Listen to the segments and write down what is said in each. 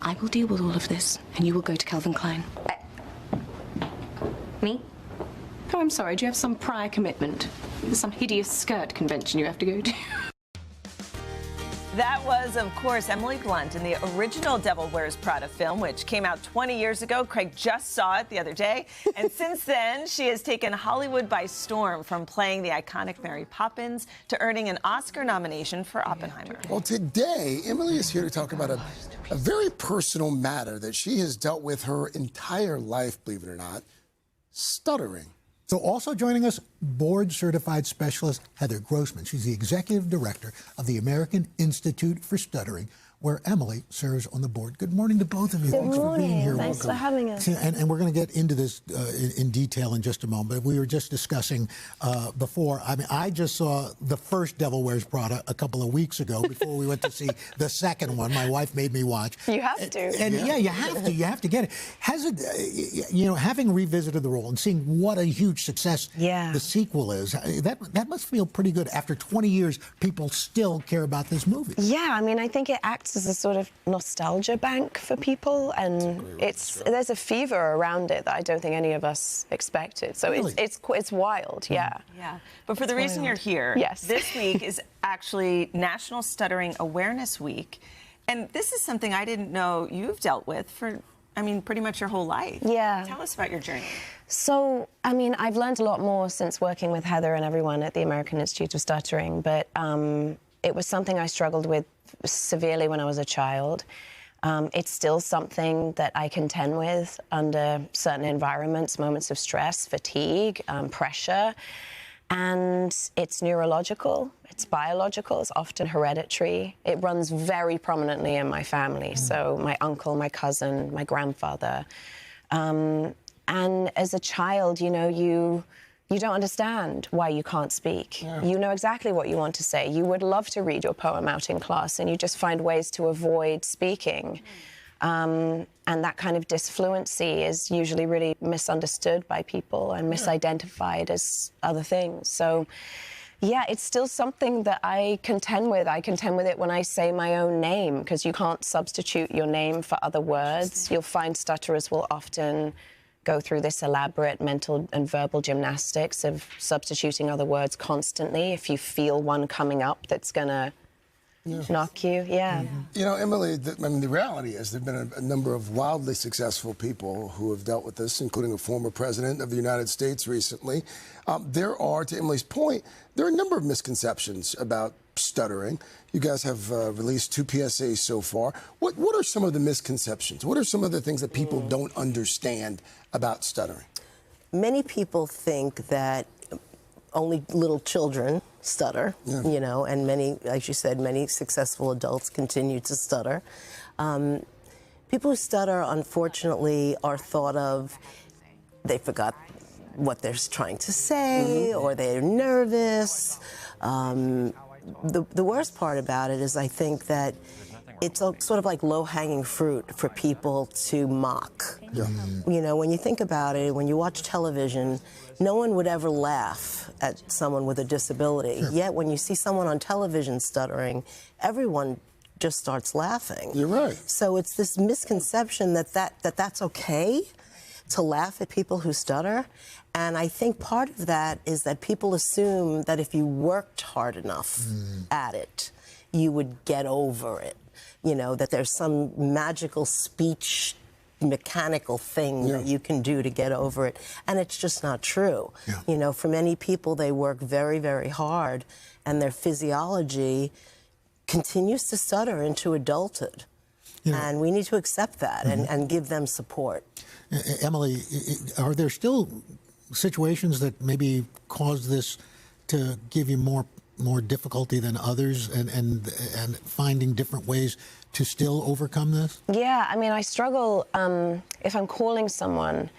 I will deal with all of this, and you will go to Calvin Klein. Me? Oh, I'm sorry. Do you have some prior commitment? There's some hideous skirt convention you have to go to. That was, of course, Emily Blunt in the original Devil Wears Prada film, which came out 20 years ago. Craig just saw it the other day. And since then, she has taken Hollywood by storm, from playing the iconic Mary Poppins to earning an Oscar nomination for Oppenheimer. Well, today, Emily is here to talk about a very personal matter that she has dealt with her entire life, believe it or not, stuttering. So also joining us, board-certified specialist Heather Grossman. She's the executive director of the American Institute for Stuttering, where Emily serves on the board. Good morning to both of you. Good Thanks morning. for being here. Thanks for having us. And we're going to get into this in detail in just a moment. We were just discussing before. I mean, I just saw the first Devil Wears Prada a couple of weeks ago before we went to see the second one. My wife made me watch. You have to. And yeah, you have to. You have to get it. Has it, you know, having revisited the role and seeing what a huge success the sequel is, that must feel pretty good. After 20 years, people still care about this movie. Yeah, I mean, I think it acts as a sort of nostalgia bank for people, and there's a fever around it that I don't think any of us expected. So Really? it's wild, yeah. Yeah, but for the reason you're here, this week is actually National Stuttering Awareness Week, and this is something I didn't know you've dealt with for, I mean, pretty much your whole life. Yeah. Tell us about your journey. So, I mean, I've learned a lot more since working with Heather and everyone at the American Institute of Stuttering, but it was something I struggled with severely when I was a child. It's still something that I contend with under certain environments, moments of stress, fatigue, pressure. And it's neurological, it's biological, it's often hereditary. It runs very prominently in my family. So my uncle, my cousin, my grandfather. And as a child, you know, you don't understand why you can't speak. You know exactly what you want to say. You would love to read your poem out in class, and you just find ways to avoid speaking. And that kind of disfluency is usually really misunderstood by people and misidentified as other things. So, yeah, it's still something that I contend with. I contend with it when I say my own name, because you can't substitute your name for other words. You'll find stutterers will often go through this elaborate mental and verbal gymnastics of substituting other words constantly if you feel one coming up that's going to knock you. You know, Emily, I mean, the reality is there have been a number of wildly successful people who have dealt with this, including a former president of the United States recently. There are, to Emily's point, there are a number of misconceptions about stuttering. You guys have released 2 PSAs so far. What are some of the misconceptions? What are some of the things that people don't understand about stuttering? Many people think that only little children stutter, you know, and many, as you said, many successful adults continue to stutter. People who stutter, unfortunately, are thought of, they forgot what they're trying to say, or they're nervous. The worst part about it is I think that it's sort of like low-hanging fruit for people to mock. You know, when you think about it, when you watch television, no one would ever laugh at someone with a disability. Yet when you see someone on television stuttering, everyone just starts laughing. You're right. So it's this misconception that that's okay to laugh at people who stutter. And I think part of that is that people assume that if you worked hard enough at it, you would get over it. You know, that there's some magical speech mechanical thing that you can do to get over it. And it's just not true. You know, for many people, they work very, very hard, and their physiology continues to stutter into adulthood. And we need to accept that and give them support. Emily, are there still situations that maybe cause this to give you more difficulty than others, and finding different ways to still overcome this? Yeah, I mean, I struggle if I'm calling someone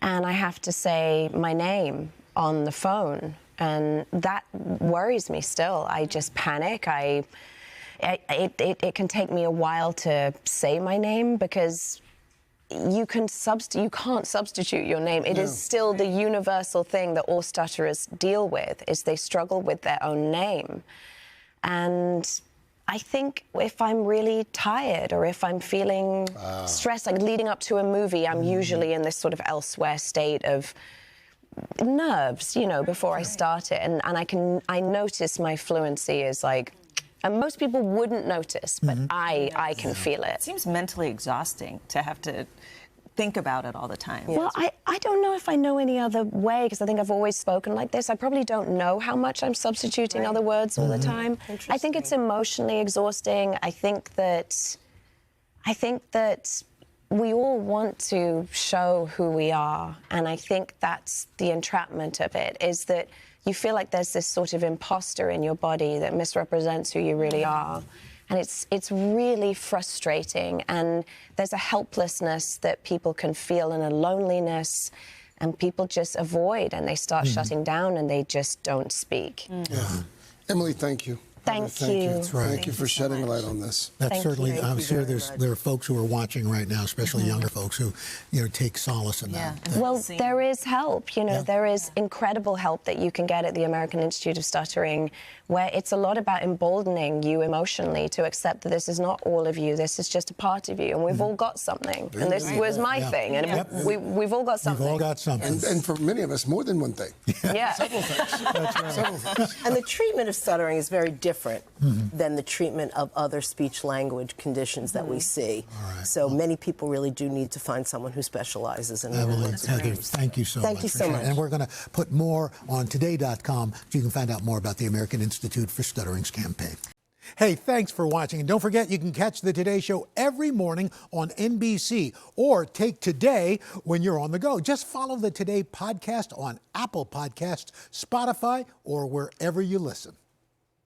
and I have to say my name on the phone, and that worries me still. I just panic. It can take me a while to say my name, because you can't substitute your name. It is still the universal thing that all stutterers deal with, is they struggle with their own name. And I think if I'm really tired or if I'm feeling stressed, like leading up to a movie, I'm usually in this sort of elsewhere state of nerves, you know, before I start it. And I notice my fluency is like, and most people wouldn't notice, but I can feel it. It seems mentally exhausting to have to think about it all the time. Well, I don't know if I know any other way, because I think I've always spoken like this. I probably don't know how much I'm substituting other words all the time. I think it's emotionally exhausting. I think that we all want to show who we are, and I think that's the entrapment of it, is that you feel like there's this sort of imposter in your body that misrepresents who you really are. And it's really frustrating, and there's a helplessness that people can feel and a loneliness, and people just avoid and they start shutting down and they just don't speak. Emily, thank you. Thank you. That's right. Thank you for shedding light on this. That's certainly, I'm sure there are folks who are watching right now, especially younger folks who, you know, take solace in that. Well, there is help, you know, there is incredible help that you can get at the American Institute of Stuttering, where it's a lot about emboldening you emotionally to accept that this is not all of you, this is just a part of you, and we've all got something. And this was my thing, and we've all got something. We've all got something. And for many of us, more than one thing. Yeah. Several things. That's right. Several things. And the treatment of stuttering is very different than the treatment of other speech language conditions that we see. So many people really do need to find someone who specializes in Evelyn, it. Heather, thank you so much. Thank you so much. And we're going to put more on today.com so you can find out more about the American Institute for Stuttering's campaign. Hey, thanks for watching. And don't forget, you can catch the Today Show every morning on NBC, or take Today when you're on the go. Just follow the Today podcast on Apple Podcasts, Spotify, or wherever you listen.